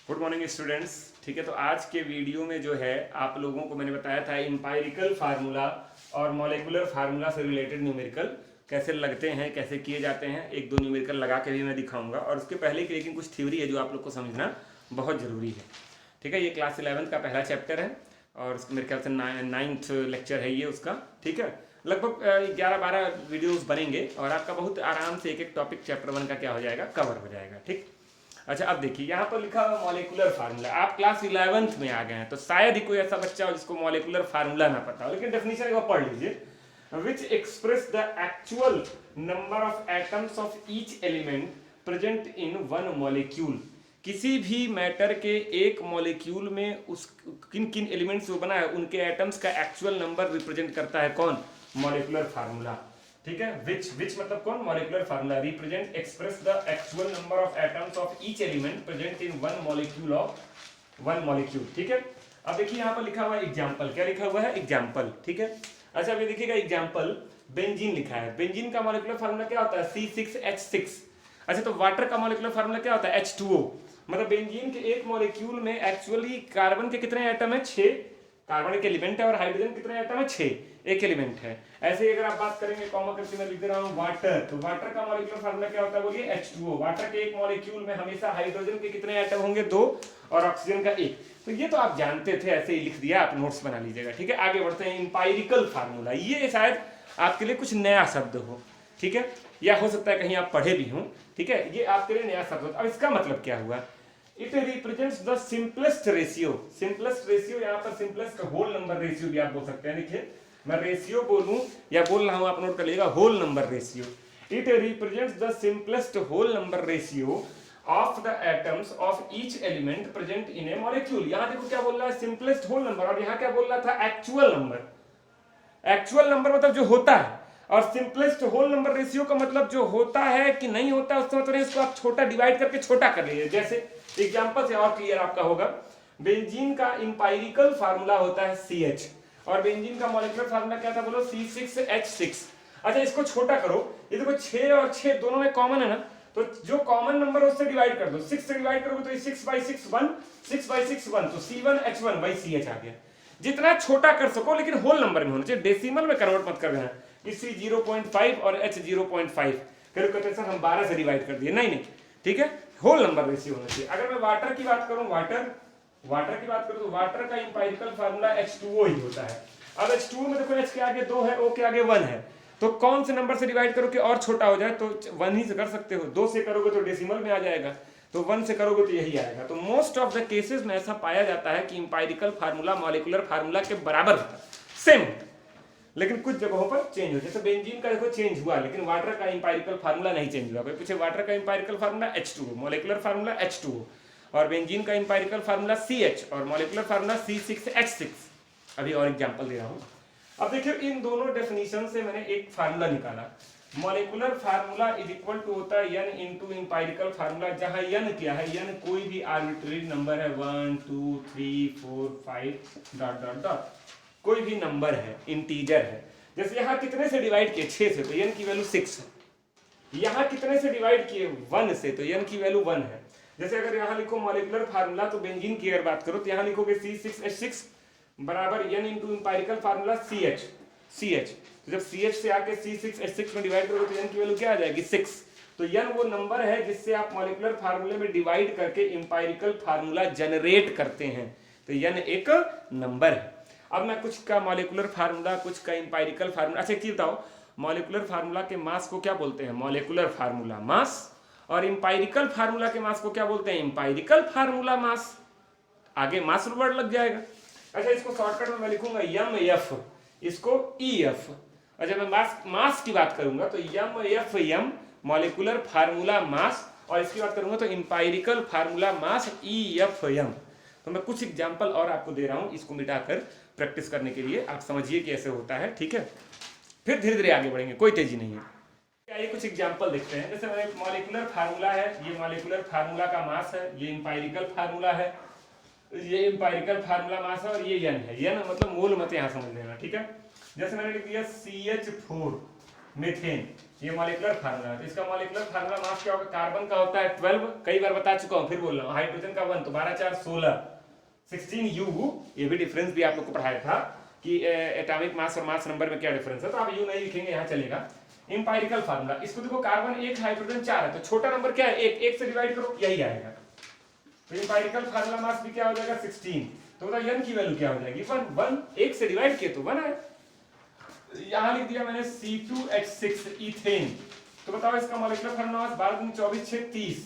Good morning students. ठीक है, तो आज के वीडियो में जो है आप लोगों को मैंने बताया था एम्पायरिकल फार्मूला और मॉलिक्यूलर फार्मूला से रिलेटेड न्यूमेरिकल कैसे लगते हैं, कैसे किए जाते हैं। एक दो न्यूमेरिकल लगा के भी मैं दिखाऊंगा और उसके पहले की लेकिन कुछ थ्योरी है जो आप लोग को समझना बहुत ज़रूरी है। ठीक है, ये क्लास 11th का पहला चैप्टर है और मेरे ख्याल से 9th लेक्चर है ये उसका। ठीक है, लगभग 11-12 वीडियोस बनेंगे और आपका बहुत आराम से एक एक टॉपिक चैप्टर 1 का क्या हो जाएगा, कवर हो जाएगा। ठीक, अच्छा अब देखिए यहाँ पर लिखा हुआ मॉलिक्यूलर फार्मूला। आप क्लास 11th में आ गए हैं तो शायद ही कोई ऐसा बच्चा हो जिसको मॉलिक्यूलर फार्मूला ना पता हो, लेकिन डेफिनेशन एक बार पढ़ लीजिए। Which express the actual number of atoms of each element present in one molecule. किसी भी मैटर के एक मॉलिक्यूल में उस किन किन एलिमेंट्स से बना है उनके एटम्स का एक्चुअल नंबर रिप्रेजेंट करता है कौन? Molecular formula. ठीक है, विच मतलब कौन? Molecular formula. Represent express the actual number of atoms of each element present in one molecule of one molecule. ठीक है, अब देखिए यहाँ पर लिखा हुआ है एग्जाम्पल। क्या लिखा हुआ है? एग्जाम्पल। ठीक है, अच्छा अभी देखिएगा एग्जाम्पल बेंजीन लिखा है। बेंजीन का मॉलिक्यूलर फार्मूला क्या होता है? C6H6। अच्छा तो वाटर का मॉलिक्यूलर फार्मूला क्या होता है? H2O। मतलब बेंजीन के एक मॉलिक्यूल में एक्चुअली कार्बन के कितने एटम है? 6 कार्बन के एलिमेंट है और हाइड्रोजन कितने एटम है? 6, एक एलिमेंट है। ऐसे ही अगर आप बात करेंगे कॉमा करके मैं लिख दे रहा हूं वाटर, तो वाटर का मॉलिक्यूलर फार्मूला क्या होता है? बोलिए H2O। वाटर के एक मॉलिक्यूल में हमेशा हाइड्रोजन के कितने एटम होंगे? 2 और ऑक्सीजन का 1। तो ये तो आप जानते थे, ऐसे ही लिख दिया, आप नोट्स बना लीजिएगा। ठीक है, आगे बढ़ते हैं। इंपायरिकल फार्मूला, ये शायद आपके लिए कुछ नया शब्द हो। ठीक है, या हो सकता है कहीं आप पढ़े भी हों। ठीक है, ये आपके लिए नया शब्द। अब इसका मतलब क्या हुआ? It represents the simplest ratio. Simplest ratio, यहाँ पर सिंपलेस्ट होल नंबर रेशियो भी आप बोल सकते हैं। देखिए मैं रेशियो बोलूं या बोल रहा हूं, आप नोट कर लीजिएगा, whole number ratio. It represents the simplest whole number ratio of the atoms of each element present in a molecule. यहां देखो क्या बोल रहा है? सिंपलेस्ट होल नंबर, और यहां क्या बोल रहा था? Actual number. एक्चुअल नंबर मतलब जो होता है, और सिंपलेस्ट होल नंबर रेशियो का मतलब जो होता है कि नहीं होता है, उसका मतलब इसको आप छोटा डिवाइड करके छोटा कर लीजिए। जैसे एग्जांपल से और क्लियर आपका होगा, बेंजीन का इंपायरिकल फार्मूला होता है CH और बेंजीन का मॉलिक्यूलर फार्मूला क्या था? बोलो C6H6। अच्छा इसको छोटा करो, ये देखो 6 और 6 दोनों में कॉमन है ना, तो जो कॉमन नंबर है उससे डिवाइड कर दो। 6 से डिवाइड करोगे तो ये 6/6 1, 6/6 1, तो C1H1/CH आ गया। जितना छोटा कर सको लेकिन होल नंबर में होना चाहिए, डेसिमल में कन्वर्ट मत कर देना कि C 0.5 और H 0.5 फिर कहते सर हम 12 से डिवाइड कर दिए, नहीं नहीं। ठीक है, होल नंबर रेशियो होना चाहिए। अगर मैं वाटर की बात करूं, वाटर की बात करूं तो वाटर का इंपायरिकल फार्मूला H2O ही होता है। अब H2O में देखो H के आगे 2 है, O के आगे 1 है, तो कौन से नंबर से डिवाइड करो कि और छोटा हो जाए? तो 1 ही से कर सकते हो। 2 से करोगे तो डेसिमल में आ जाएगा, तो 1 से करोगे तो यही आएगा। तो मोस्ट ऑफ द केसेस में ऐसा पाया जाता है कि इंपायरिकल फार्मूला मॉलिक्यूलर फार्मूला के बराबर होता है, सेम, लेकिन कुछ जगहों पर चेंज हो। जैसे बेंजीन का देखो चेंज हुआ, लेकिन वाटर का इंपायरिकल फार्मूला नहीं चेंज हुआ। कोई पूछे वाटर का इंपायरिकल formula H2O, molecular formula H2O, और बेंजीन का इंपायरिकल फार्मूला CH और मॉलिक्यूलर फार्मूला C6H6। अभी और एग्जांपल दे रहा हूं। अब देखिए इन दोनों डेफिनेशन से मैंने एक फार्मूला निकाला। Molecular formula is equal to होता है n इंटू इंपायरिकल फार्मूला, जहां n क्या है? n कोई भी आर्बिट्रेरी नंबर है, 1 2 3 4 5 डॉट डॉट डॉट, कोई भी नंबर है, इंटीजर है। जैसे यहाँ कितने से डिवाइड किए? 6 से, तो n की वैल्यू 6 है। यहाँ कितने से डिवाइड किए? 1 से, तो n की वैल्यू 1 है। जैसे अगर यहाँ लिखो मॉलिक्यूलर फार्मूला, तो बेंजीन की अगर बात करो तो यहाँ लिखोगे C6H6 बराबर n into empirical formula CH। तो जब CH से आके C6H6 में डिवाइड करोगे तो n की वैल्यू क्या आ जाएगी? 6। तो n वो नंबर है जिससे आप मॉलिक्यूलर फार्मूले में डिवाइड करके इंपायरिकल फार्मूला जनरेट करते हैं, तो n एक नंबर है। अब मैं कुछ का मॉलिक्यूलर फार्मूला, कुछ का इंपायरिकल फार्मूला। अच्छा ये बताओ, मॉलिक्यूलर फार्मूला के मास को क्या बोलते हैं? Molecular formula mass. और इंपायरिकल फार्मूला के मास को क्या बोलते हैं? इंपायरिकल फार्मूला मास। आगे मास वर्ड लग जाएगा। अच्छा इसको शॉर्टकट में मैं लिखूंगा MF, इसको EF। अच्छा मैं मास की बात करूंगा तो MFM मॉलिक्यूलर फार्मूला मास, और इसकी बात करूंगा तो इंपायरिकल फार्मूला मास EFM। तो मैं कुछ एग्जांपल और आपको दे रहा हूं, इसको मिटाकर प्रैक्टिस करने के लिए, आप समझिए कि ऐसे होता है। ठीक है, फिर धीरे धीरे आगे बढ़ेंगे, कोई तेजी नहीं है। ये कुछ एग्जांपल देखते हैं। जैसे मॉलिक्यूलर फार्मूला है, ये मॉलिक्यूलर फार्मूला का मास है, ये इंपायरिकल फार्मूला है, ये इंपायरिकल फार्मूला मास है, और ये n है। n मतलब मूल मत यहाँ समझ लेना। ठीक है, जैसे मैंने लिख दिया CH4 मीथेन, ये मॉलिक्यूलर फार्मूला है। तो इसका मॉलिक्यूलर फार्मूला मास क्या होगा, कार्बन का होता है 12, कई बार बता चुका हूं फिर बोल रहा हूं, हाइड्रोजन का 1, तो 12 4 16, 16U। ये भी डिफरेंस भी आप लोग को पढ़ाया था कि एटॉमिक मास और मास नंबर में क्या डिफरेंस है, तो आप यू नहीं लिखेंगे, यहाँ चलेगा। इंपायरिकल फार्मूला, इसको देखो कार्बन 1 हाइड्रोजन 4 है, तो छोटा नंबर क्या है, 1, 1 से डिवाइड करो यही आएगा। तो इंपायरिकल फार्मूला मास भी क्या हो जाएगा 16। तो बताओ n की वैल्यू क्या हो जाएगी 1, 1 1 से डिवाइड किए तो 1 आए। यहां लिख दिया मैंने C2H6 इथेन। तो बताओ इसका मॉलिक्यूलर फार्मूला मास 12 दूनी 24 6 30,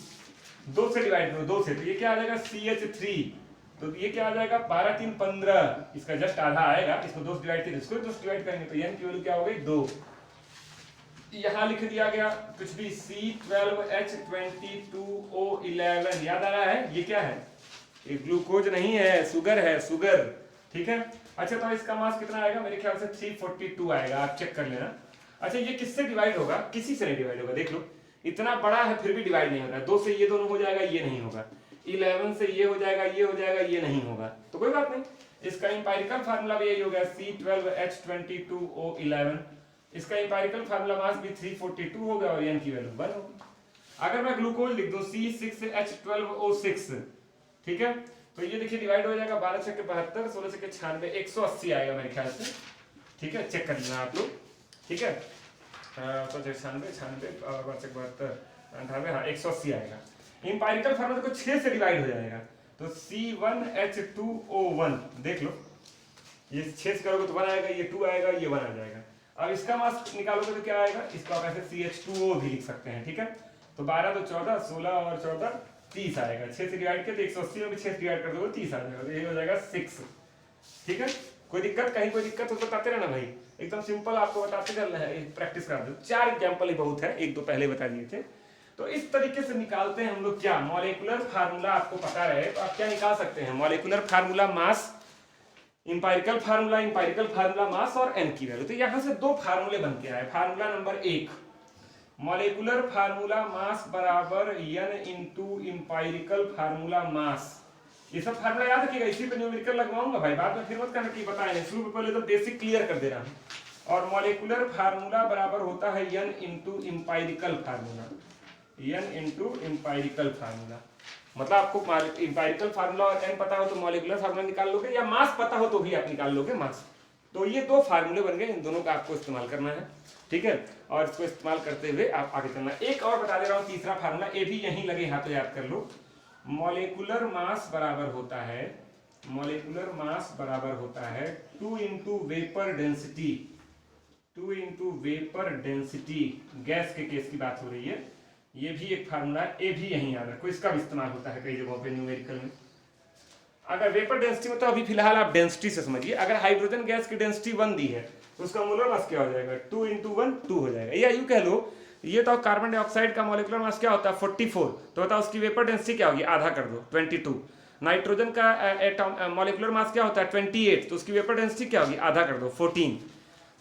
2 से डिवाइड करो 2 से, तो ये क्या आ जाएगा CH3। तो ये क्या आ जाएगा 12 3 15, इसका जस्ट आधा आएगा, इसको 2 से डिवाइड किए इसको 2 से डिवाइड करेंगे तो n की वैल्यू क्या हो गई 2। यहां लिख दिया गया कुछ भी C12H22O11, याद आ रहा है ये क्या है, ये ग्लूकोज नहीं है, शुगर है, शुगर, ठीक है। अच्छा तो इसका मास कितना आएगा, मेरे ख्याल से 342 आएगा, आप चेक कर लेना। अच्छा ये किससे डिवाइड होगा, किसी से नहीं डिवाइड होगा, देख लो इतना बड़ा है फिर भी डिवाइड नहीं होगा, 2 से ये दोनों हो जाएगा, ये नहीं होगा, 11 से ये हो जाएगा, ये हो जाएगा, ये नहीं होगा, तो कोई बात नहीं। इसका इंपायरिकल फार्मूला भी यही हो गया C12H22O11, इसका इंपायरिकल फार्मूला मास भी 342 होगा और n की वैल्यू 1 होगी। अगर मैं ग्लूकोज लिख दूं C6H12O6, ठीक है, तो ये देखिए डिवाइड हो जाएगा 12 6 72, 16 6 96, 180 आएगा मेरे ख्याल से, ठीक है, चेक कर लेना आप लोग, ठीक है, 96 96 और 12 72 98, हाँ 180 आएगा। इंपायरिकल फार्मूला को 6 से डिवाइड हो जाएगा, तो C1H2O1 देख लो, ये 6 से करोगे तो 1 आएगा, ये 2 आएगा, ये 1 आ जाएगा। अब इसका मास निकालोगे तो क्या आएगा, इसका आप ऐसे CH2O भी लिख सकते हैं, ठीक है। तो 12 तो 14, 16 और 14 30 आएगा, 6 से डिवाइड किया तो 180 में भी 6 से डिवाइड कर दोगे 30 आ जाएगा, तो ये हो जाएगा 6, ठीक है। कोई दिक्कत, कहीं कोई दिक्कत हो तो बताते रहना भाई, एकदम सिंपल आपको बताते चलना है, प्रैक्टिस कर दो। 4 एग्जांपल ही बहुत है, 1 2 पहले बता दिए थे। तो इस तरीके से निकालते हैं हम लोग क्या, मॉलिक्यूलर फार्मूला आपको पता रहे तो आप क्या निकाल सकते हैं, molecular formula mass, empirical formula mass और n की वैल्यू। तो यहां से 2 फार्मूले बन के आए। फार्मूला नंबर 1, मॉलिक्यूलर फार्मूला मास बराबर n इंटू इंपायरिकल फार्मूला मास। ये सब फार्मूला याद रखिएगा, इसी पे न्यूमेरिकल लगवाऊंगा भाई, बाद में फिर मत कहना कि बताया नहीं, शुरू में पहले तो बेसिक क्लियर कर दे रहा हूं। और मॉलिक्यूलर फार्मूला बराबर होता है n into empirical formula, n into empirical formula. मतलब आपको इंपायरिकल फार्मूला और n पता हो तो मॉलिक्यूलर फार्मूला निकाल लोगे, या मास पता हो तो भी आप निकाल लोगे मास। तो ये 2 फार्मूले बन गए, इन दोनों का आपको इस्तेमाल करना है, ठीक है, और इसको इस्तेमाल करते हुए आप आगे चलना। एक और बता दे रहा हूं, तीसरा फार्मूला, ये भी यहीं लगे हाथ, याद कर लो। मॉलिक्यूलर मास बराबर होता है, मॉलिक्यूलर मास बराबर होता है 2 into vapour density, 2 into vapour density, gas के केस की बात हो रही है। ये भी एक फार्मूला है, ये भी यहीं याद रखो, इसका भी इस्तेमाल होता है कई जगहों पे न्यूमेरिकल में। अगर वेपर डेंसिटी में तो अभी फिलहाल आप डेंसिटी से समझिए, अगर हाइड्रोजन गैस की डेंसिटी 1 दी है तो उसका मोलर मास क्या हो जाएगा, 2 इंटू 1 2 हो जाएगा। या यूं कह लो, ये तो कार्बन डाइऑक्साइड का मॉलिक्यूलर मास क्या होता है 44, तो बताओ उसकी वेपर डेंसिटी क्या होगी, आधा कर दो 22। नाइट्रोजन का मॉलिक्यूलर मास क्या होता है 28, तो उसकी वेपर डेंसिटी क्या होगी, आधा कर दो 14।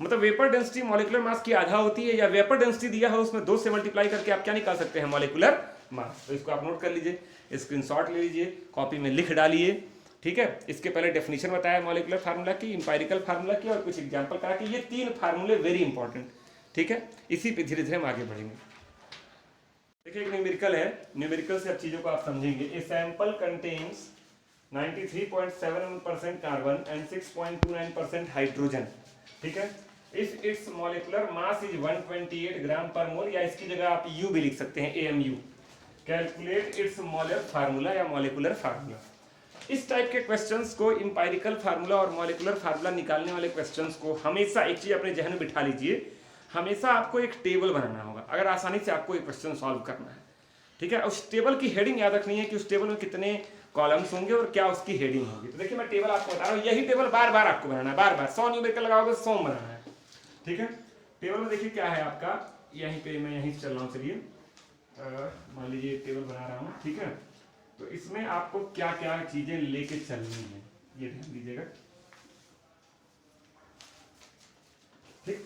मतलब वेपर डेंसिटी मॉलिक्यूलर मास की आधा होती है, या वेपर डेंसिटी दिया है उसमें 2 से मल्टीप्लाई करके आप क्या निकाल सकते हैं, मॉलिक्यूलर मास। तो इसको आप नोट कर लीजिए, स्क्रीनशॉट ले लीजिए, कॉपी में लिख डालिए, ठीक है। इसके पहले डेफिनेशन बताया मॉलिक्यूलर फार्मूला की, इंपायरिकल फार्मूला की, और कुछ एग्जांपल करा कि ये 3 फार्मूले वेरी इंपॉर्टेंट, ठीक है। इसी पे धीरे धीरे हम आगे बढ़ेंगे। देखिए एक न्यूमेरिकल है, न्यूमेरिकल से अब चीजों को आप समझेंगे। A sample contains 93.71% carbon and 6.29% hydrogen, ठीक है। If it's molecular mass is 128 ग्राम पर मोल, या इसकी जगह आप यू भी लिख सकते हैं, AMU। कैलकुलेट इट्स मॉलर फार्मूला या मॉलिक्यूलर फार्मूला। इस टाइप के क्वेश्चंस को, इंपायरिकल फार्मूला और मॉलिक्यूलर फार्मूला निकालने वाले क्वेश्चंस को हमेशा एक चीज अपने जहन में बिठा लीजिए, हमेशा आपको एक टेबल बनाना होगा अगर आसानी से आपको एक क्वेश्चन सॉल्व करना है, ठीक है। उस टेबल की हेडिंग याद रखनी है कि उस टेबल में कितने कॉलम्स होंगे और क्या उसकी हेडिंग होगी। तो देखिए मैं टेबल आपको बता रहा हूँ, यही टेबल बार बार आपको बनाना है, बार बार 100 न्यूमेरिकल लगाओगे 100 बनाना है, ठीक है। टेबल में देखिए क्या है आपका, यहीं पे मैं यहीं से चल रहा हूँ, चलिए मान लीजिए टेबल बना रहा हूँ, ठीक है। तो इसमें आपको क्या क्या चीजें लेके चलनी है ये ध्यान दीजिएगा, ठीक।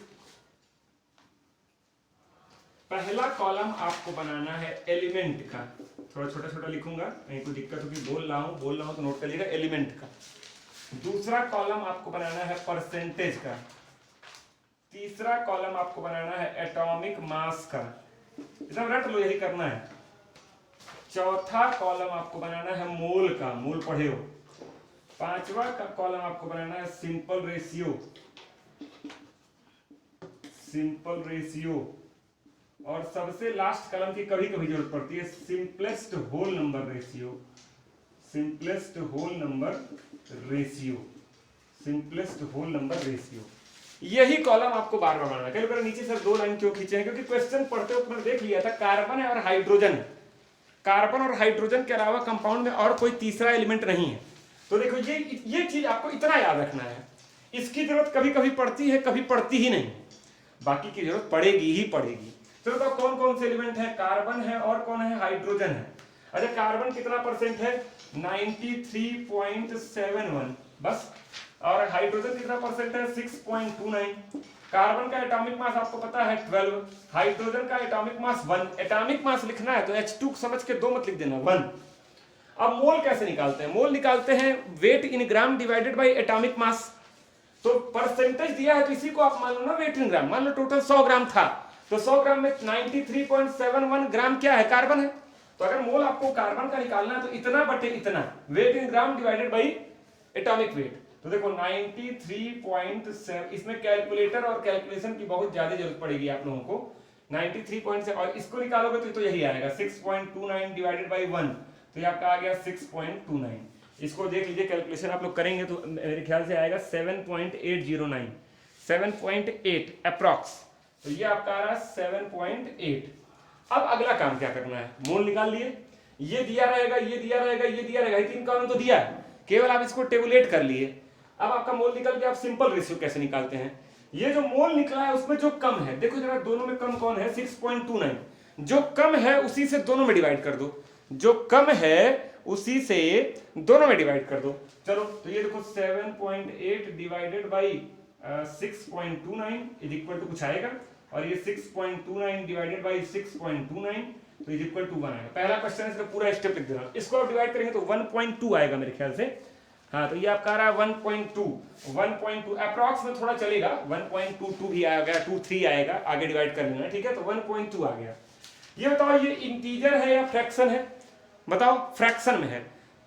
पहला कॉलम आपको बनाना है एलिमेंट का, थोड़ा छोटा छोटा लिखूंगा, कहीं कोई दिक्कत होगी, बोल रहा हूं तो नोट कर लीजिएगा, एलिमेंट का। दूसरा कॉलम आपको बनाना है परसेंटेज का। तीसरा कॉलम आपको बनाना है एटॉमिक मास का, इतना रट लो, यही करना है। चौथा कॉलम आपको बनाना है मोल का, मोल पढ़े हो। पांचवा का कॉलम आपको बनाना है सिंपल रेशियो, सिंपल रेशियो। और सबसे लास्ट कॉलम की कभी कभी जरूरत पड़ती है simplest whole number ratio, simplest whole number ratio, simplest whole number ratio. यही कॉलम आपको बार बार बनाना है। कई नीचे सर 2 लाइन क्यों खींचे हैं, क्योंकि क्वेश्चन पढ़ते वक्त मैंने देख लिया था कार्बन है और हाइड्रोजन है, कार्बन और हाइड्रोजन के अलावा कंपाउंड में और कोई तीसरा एलिमेंट नहीं है। तो देखो ये चीज आपको इतना याद रखना है, इसकी जरूरत कभी कभी पड़ती है, कभी पड़ती ही नहीं, बाकी की जरूरत पड़ेगी ही पड़ेगी। तो बताओ कौन कौन से एलिमेंट है, कार्बन है और कौन है, हाइड्रोजन है। अच्छा कार्बन कितना परसेंट है, 93.71 बस, और हाइड्रोजन कितना परसेंट है, 6.29। कार्बन का एटॉमिक मास आपको पता है 12, हाइड्रोजन का एटॉमिक मास 1। एटॉमिक मास लिखना है तो H2 समझ के 2 मत लिख देना, 1। अब मोल कैसे निकालते हैं, मोल निकालते हैं weight in gram divided by atomic mass. तो परसेंटेज दिया है तो इसी को आप मान लो ना वेट इन ग्राम, मान लो टोटल 100 ग्राम था तो 100 ग्राम में 93.71 ग्राम क्या है, कार्बन है। तो अगर मोल आपको कार्बन का निकालना है तो इतना बटे इतना, weight in gram divided by atomic weight. तो देखो 93.7, इसमें कैलकुलेटर और कैलकुलेशन की बहुत ज्यादा जरूरत पड़ेगी आप लोगों को। 93.7 और इसको निकालोगे तो यही आएगा 6.29 डिवाइडेड बाई 1, तो ये आपका आ गया 6.29। इसको देख लीजिए, कैलकुलेशन आप लोग करेंगे तो मेरे ख्याल से आएगा 7.809, 7.8 अप्रॉक्स। तो ये आपका आ रहा है 7.8। अब अगला काम क्या करना है, मोल निकाल लिए, ये दिया रहेगा, ये दिया रहेगा, ये दिया रहेगा, 3 कॉलम तो दिया है, केवल आप इसको टेबुलेट कर लिए। अब आपका मोल निकल के आप सिंपल रेशियो कैसे निकालते हैं, ये जो मोल निकला है उसमें जो कम है, देखो जरा दोनों में कम कौन है, 6.29, जो कम है उसी से दोनों में डिवाइड कर दो, जो कम है उसी से दोनों में डिवाइड कर दो। चलो तो ये देखो 7.8 divided by 6.29 is equal to कुछ आएगा, और ये 6.29 डिवाइडेड बाई 6.29 तो इज इक्वल टू 1 आएगा। पहला क्वेश्चन है, इसका पूरा स्टेप लिख देना। इसको आप डिवाइड करेंगे तो 1.2 आएगा मेरे ख्याल से। हाँ तो ये आपका आ रहा है 1.2 अप्रॉक्स में थोड़ा चलेगा, 1.22 भी आएगा, 23 आएगा, आगे डिवाइड कर लेना, ठीक है। तो 1.2 आ गया। ये बताओ ये इंटीजर है या फ्रैक्शन है, बताओ, फ्रैक्शन में है,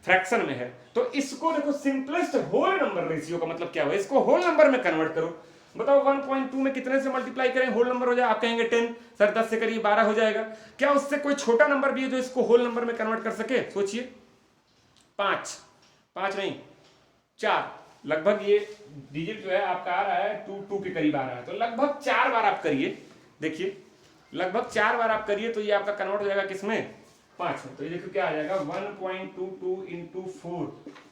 फ्रैक्शन में है। तो इसको देखो सिंपलेस्ट होल नंबर रेशियो का मतलब क्या हुआ, इसको होल नंबर में कन्वर्ट करो। बताओ 1.2 में कितने से मल्टीप्लाई करें होल नंबर हो जाए, आप कहेंगे 10, सर 10 से करिए 12 हो जाएगा। क्या उससे कोई छोटा नंबर भी है जो इसको होल नंबर में कन्वर्ट कर सके, सोचिए। 5 नहीं 4, लगभग ये डिजिट जो है आपका आ रहा है 2 के करीब आ रहा है, तो लगभग 4 बार आप करिए, देखिए लगभग 4 बार आप करिए तो ये आपका कन्वर्ट हो जाएगा किसमें, 5 में। तो ये देखो क्या आ जाएगा 1.22 इंटू 4,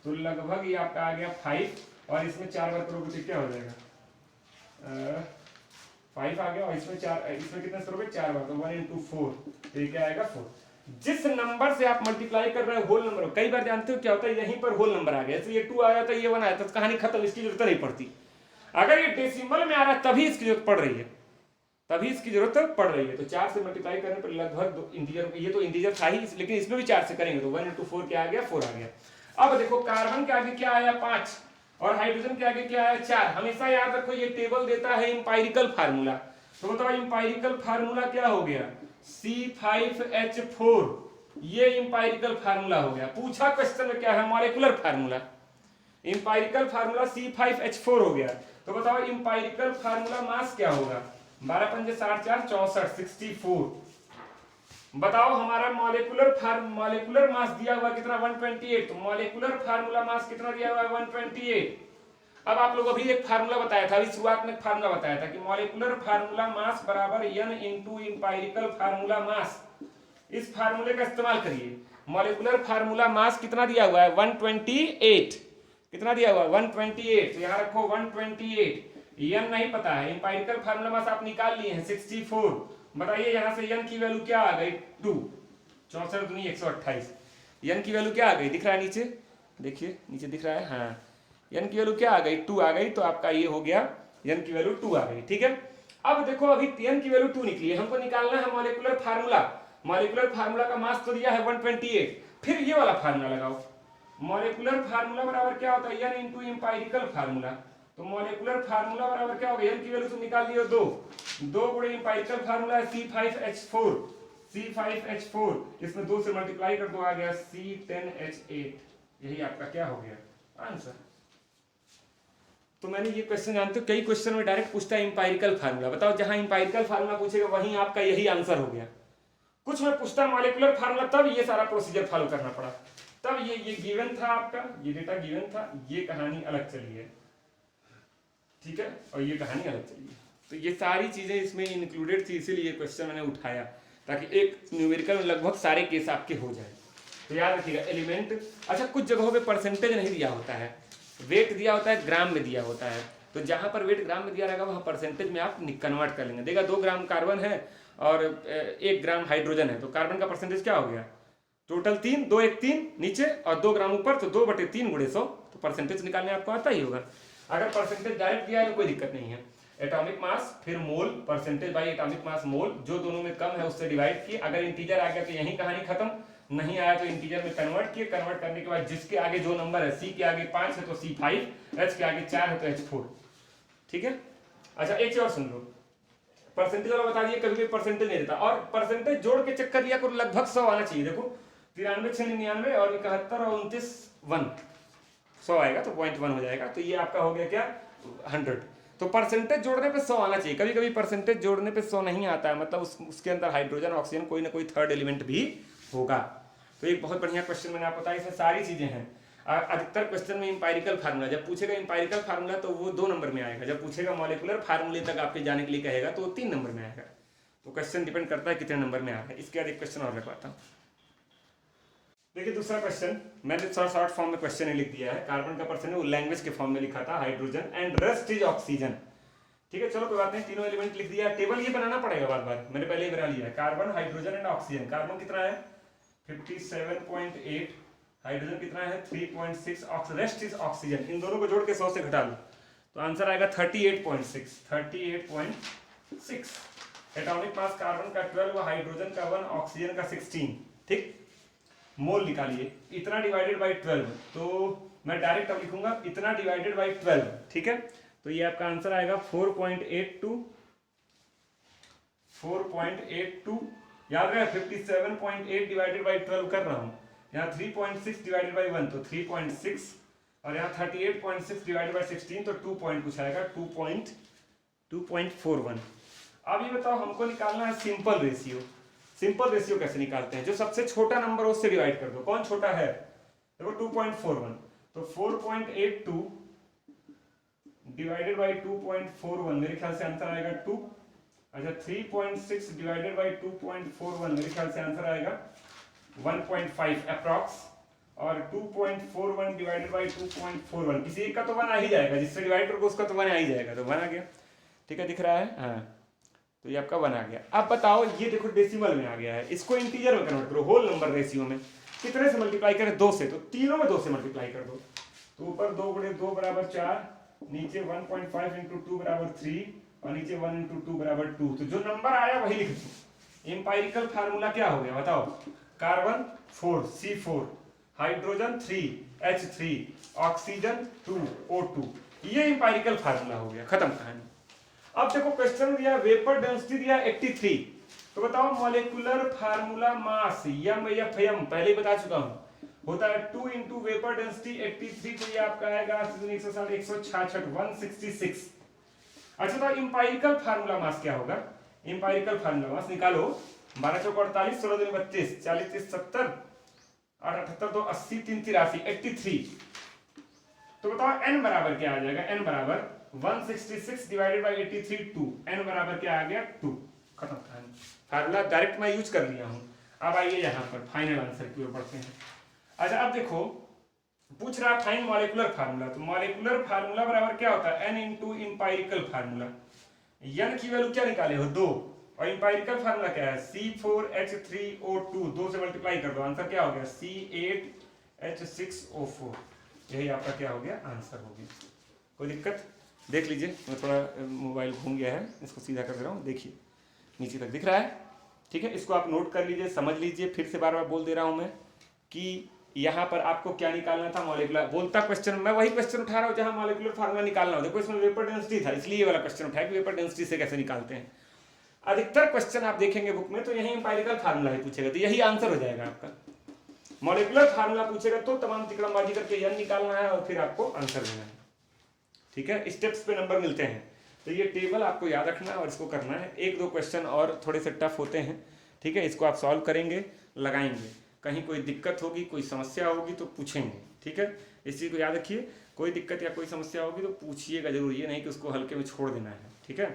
तो लगभग ये आपका आ गया 5, और इसमें 4 बार करोगे तो क्या हो जाएगा 5 आ गया, और इसमें 4, इसमें कितने करोगे 4 बार, तो 1 इंटू 4 तो ये क्या आएगा 4। जिस नंबर से आप मल्टीप्लाई कर रहे हो होल नंबर, कई बार जानते हो क्या होता है यहीं पर होल नंबर आ गया, तो ये 2 आया था, ये 1 आया था, कहानी खत्म, इसकी जरूरत नहीं पड़ती। अगर ये डेसिमल में आ रहा है तभी इसकी जरूरत पड़ रही है, तभी इसकी जरूरत पड़ रही है। तो 4 से मल्टीप्लाई करने पर लगभग इंटीजर, ये तो इंटीजर था ही, लेकिन इसमें भी 4 से करेंगे तो 1 इंटू 4 क्या आ गया 4 आ गया। अब देखो कार्बन के आगे क्या आया 5, और हाइड्रोजन के आगे क्या आया 4। हमेशा याद रखो ये टेबल देता है इंपायरिकल फार्मूला, तो बताओ इंपायरिकल फार्मूला क्या हो गया, C5H4, ये इंपायरिकल फार्मूला हो गया। पूछा क्वेश्चन में क्या है, मॉलिक्यूलर फार्मूला, इंपायरिकल फार्मूला C5H4 हो गया। तो बताओ इंपायरिकल फार्मूला मास क्या होगा, 12 पंजे 60 4 64 64। बताओ हमारा मॉलिक्यूलर मास दिया हुआ कितना 128, तो मॉलिक्यूलर फार्मूला मास कितना दिया हुआ है 128। अब आप लोग अभी एक फार्मूला बताया था, अभी शुरुआत में फार्मूला बताया था कि मॉलिक्यूलर फार्मूला मास बराबर n इंटू इंपायरिकल फार्मूला मास। इस फार्मूले का इस्तेमाल करिए। मॉलिक्यूलर फार्मूला मास कितना दिया हुआ है 128, कितना दिया हुआ है 128, तो यहाँ रखो 128, n नहीं पता है, इंपायरिकल फार्मूला मास आप निकाल लिए हैं 64। बताइए यहाँ से n की वैल्यू क्या आ गई 2, 64 दूनी 128, n की वैल्यू क्या आ गई, दिख रहा है नीचे, देखिए नीचे दिख रहा है, हाँ n की वैल्यू क्या आ गई 2 आ गई, तो आपका ये हो गया n की वैल्यू 2 आ गई, ठीक है। अब देखो अभी n की वैल्यू 2 निकली है, हमको निकालना है मॉलिक्यूलर फार्मूला। मॉलिक्यूलर फार्मूला का मास तो दिया है 128, फिर ये वाला फार्मूला लगाओ, मॉलिक्यूलर फार्मूला बराबर क्या होता है n इंटू इंपायरिकल फार्मूला। तो मॉलिक्यूलर फार्मूला बराबर क्या हो गया, n की वैल्यू तो निकाल लियो 2 गुणे एम्पिरिकल फार्मूला है C5H4, C5H4 इसमें 2 से मल्टीप्लाई कर दो, आ गया C10H8। यही आपका क्या हो गया आंसर। तो मैंने ये क्वेश्चन जानते हो कई क्वेश्चन में डायरेक्ट पूछता है एम्पायरिकल फार्मूला, बताओ जहां एम्पायरिकल फार्मूला पूछेगा वहीं आपका यही आंसर हो गया। कुछ में पूछता है मॉलिक्यूलर फार्मूला, तब ये सारा प्रोसीजर फॉलो करना पड़ा, तब ये गिवन था आपका, ये डेटा गिवन था, ये कहानी अलग चली है, ठीक है, और ये कहानी अलग चली है। तो ये सारी चीजें इसमें इंक्लूडेड थी, इसीलिए ये क्वेश्चन मैंने उठाया ताकि एक न्यूमेरिकल में लगभग सारे केस आपके हो जाए। तो याद रखिएगा एलिमेंट, अच्छा कुछ जगहों पे परसेंटेज नहीं दिया होता है, वेट दिया होता है, ग्राम में दिया होता है, तो जहां पर वेट ग्राम में दिया रहेगा वहां परसेंटेज में आप कन्वर्ट कर लेंगे। देखा 2 ग्राम कार्बन है और 1 ग्राम हाइड्रोजन है, तो कार्बन का परसेंटेज क्या हो गया, टोटल 3, 2 1 3 नीचे और 2 ग्राम ऊपर, तो 2/3 गुणे 100, तो परसेंटेज निकालने आपको आता ही होगा। अगर परसेंटेज डायरेक्ट दिया है तो कोई दिक्कत नहीं है। एटॉमिक मास फिर मोल, परसेंटेज बाई एटॉमिक मास मोल, जो दोनों में कम है उससे डिवाइड किए, अगर इंटीजर आ गया तो यही कहानी खत्म, नहीं आया तो इंटीजर में कन्वर्ट किए, कन्वर्ट करने के बाद जिसके आगे जो नंबर है, C के आगे 5 है तो C5, H के आगे 4 है तो H4, ठीक है। अच्छा एक चीज और सुन लो, परसेंटेज वाला बता दिए कभी भी परसेंटेज नहीं देता, और परसेंटेज जोड़ के चक्कर लिया करो, लगभग 100 आना चाहिए। देखो 93 6 99 और 71 और 29 1, 100 आएगा तो 0.1 हो जाएगा, तो ये आपका हो गया क्या 100। तो परसेंटेज जोड़ने पे 100 आना चाहिए, कभी कभी परसेंटेज जोड़ने पे 100 नहीं आता है, मतलब उसके अंदर हाइड्रोजन ऑक्सीजन कोई ना कोई थर्ड एलिमेंट भी होगा। तो एक बहुत बढ़िया क्वेश्चन मैंने आपको बताया, इसमें सारी चीजें हैं। अधिकतर क्वेश्चन में इंपायरिकल फार्मूला, जब पूछेगा इंपायरिकल फार्मूला तो वो 2 नंबर में आएगा, जब पूछेगा मॉलिक्यूलर फार्मूले तक आपके जाने के लिए कहेगा तो वो 3 नंबर में आएगा। तो क्वेश्चन डिपेंड करता है कितने नंबर में आ रहा है। इसके बाद एक क्वेश्चन और रखवाता हूँ, देखिए दूसरा क्वेश्चन मैंने शॉर्ट फॉर्म में क्वेश्चन लिख दिया है, कार्बन का परसेंटेज वो लैंग्वेज के फॉर्म में लिखा था, hydrogen and rest is oxygen, ठीक है। चलो कोई बात नहीं, तीनों एलिमेंट लिख दिया, टेबल ये बनाना पड़ेगा बार बार, मैंने पहले ही बना लिया है। Carbon hydrogen and oxygen, carbon कितना है 57.8, हाइड्रोजन कितना है 3.6, रेस्ट इज ऑक्सीजन, इन दोनों को जोड़ के 100 से घटा लो तो आंसर आएगा 38.6, 38.6। एटॉमिक मास कार्बन का 12, हाइड्रोजन का 1, ऑक्सीजन का 16, ठीक। मोल निकालिए, इतना डिवाइडेड बाई 12, तो मैं डायरेक्ट अब लिखूंगा इतना डिवाइडेड बाई 12, ठीक है। तो ये आपका आंसर आएगा 4.82, 4.82, याद रहे 57.8 डिवाइडेड बाई 12 कर रहा हूं, यहाँ 3.6 डिवाइडेड बाई 1 तो 3.6, और यहाँ 38.6 डिवाइडेड बाई 16 तो 2 पॉइंट कुछ आएगा, 2.41। अब ये बताओ हमको निकालना है सिंपल रेशियो। सिंपल रेशियो कैसे निकालते हैं, जो सबसे छोटा नंबर है उससे डिवाइड कर दो, कौन छोटा है, देखो 2.41, तो 4.82 डिवाइडेड बाई 2.41, मेरे ख्याल से आंसर आएगा 2। अच्छा 3.6 डिवाइडेड बाई 2.41, मेरे ख्याल से आंसर आएगा 1.5 अप्रॉक्स, और 2.41 डिवाइडेड बाई 2.41, किसी एक का तो 1 आ ही जाएगा, जिससे डिवाइड करोगे उसका तो 1 आ ही जाएगा, तो 1 आ गया, ठीक है, दिख रहा है, हाँ तो ये आपका 1 आ गया। अब बताओ ये देखो डेसिमल में आ गया है, इसको इंटीजर में कन्वर्ट करो, होल नंबर रेशियो में, कितने से मल्टीप्लाई करें, 2 से, तो तीनों में 2 से मल्टीप्लाई कर दो, तो ऊपर 2 गुणे 2 बराबर 4, नीचे 1.5 इंटू 2 बराबर 3, और नीचे 1 इंटू 2 बराबर 2, तो जो नंबर आया वही लिख दो। एम्पायरिकल फार्मूला क्या हो गया बताओ, carbon 4 C4, hydrogen 3 H3, oxygen 2 O2, ये एम्पायरिकल फार्मूला हो गया, खत्म कहानी। अब देखो क्वेश्चन दिया वेपर डेंसिटी दिया 83, तो बताओ मॉलिक्यूलर फार्मूला मास MFM पहले ही बता चुका हूं, होता है 2 इंटू वेपर डेंसिटी 83, तो ये आपका आएगा 160 166 166। अच्छा तो इंपायरिकल फार्मूला मास क्या होगा, इंपायरिकल फार्मूला मास निकालो, 12 चौक 48, 16 दूनी 32, 40 30 70, 8 78 2 80 3 83, 83। तो बताओ n बराबर क्या आ जाएगा, n बराबर 166 डिवाइडेड बाई 83 2, n बराबर क्या आ गया 2, खत्म कहानी। फार्मूला डायरेक्ट मैं यूज कर लिया हूं। अब आइए यहाँ पर फाइनल आंसर की ओर बढ़ते हैं। अच्छा अब देखो पूछ रहा फाइंड मॉलिक्यूलर फार्मूला, तो मॉलिक्यूलर फार्मूला बराबर क्या होता है n into empirical formula, n की वैल्यू क्या निकाले हो 2, और इंपायरिकल फार्मूला क्या है C4H3O2, 2 से मल्टीप्लाई कर दो, आंसर क्या हो गया C8H6O4, यही आपका क्या हो गया आंसर हो गया। कोई दिक्कत, देख लीजिए, मैं थोड़ा मोबाइल घूम गया है, इसको सीधा कर दे रहा हूँ, देखिए नीचे तक दिख रहा है, ठीक है। इसको आप नोट कर लीजिए, समझ लीजिए, फिर से बार बार बोल दे रहा हूँ मैं कि यहाँ पर आपको क्या निकालना था, मॉलिक्यूलर, बोलता क्वेश्चन, मैं वही क्वेश्चन उठा रहा हूँ जहाँ मॉलिक्यूलर फार्मूला निकालना हो। देखो इसमें वेपर डेंसिटी था, इसलिए ये वाला क्वेश्चन उठाया कि वेपर डेंसिटी से कैसे निकालते हैं। अधिकतर क्वेश्चन आप देखेंगे बुक में तो यही एम्पायरिकल फार्मूला ही पूछेगा, तो यही आंसर हो जाएगा आपका। मॉलिक्यूलर फार्मूला पूछेगा तो तमाम तिकड़मबाजी करके यन निकालना है और फिर आपको आंसर देना है। ठीक है, स्टेप्स पे नंबर मिलते हैं। तो ये टेबल आपको याद रखना है और इसको करना है। एक दो क्वेश्चन और थोड़े से टफ होते हैं, ठीक है, इसको आप सॉल्व करेंगे, लगाएंगे। कहीं कोई दिक्कत होगी, कोई समस्या होगी तो पूछेंगे, ठीक है, इस चीज़ को याद रखिए। कोई दिक्कत या कोई समस्या होगी तो पूछिएगा जरूर, ये नहीं कि उसको हल्के में छोड़ देना है। ठीक है,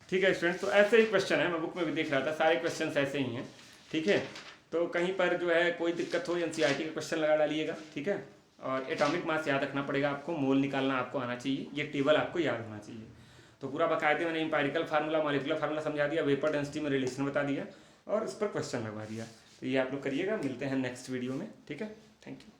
ठीक है स्टूडेंट्स, तो ऐसे ही क्वेश्चन है, मैं बुक में भी देख रहा था, सारे क्वेश्चन ऐसे ही हैं। ठीक है, तो कहीं पर जो है कोई दिक्कत हो एनसीईआरटी का क्वेश्चन लगा डालिएगा। ठीक है, और एटॉमिक मास याद रखना पड़ेगा आपको, मोल निकालना आपको आना चाहिए, ये टेबल आपको याद होना चाहिए। तो पूरा बाकायदे मैंने एम्पायरिकल फार्मूला, मॉलिक्यूलर फार्मूला समझा दिया, वेपर डेंसिटी में रिलेशन बता दिया और इस पर क्वेश्चन लगवा दिया। तो ये आप लोग करिएगा, मिलते हैं नेक्स्ट वीडियो में। ठीक है, थैंक यू।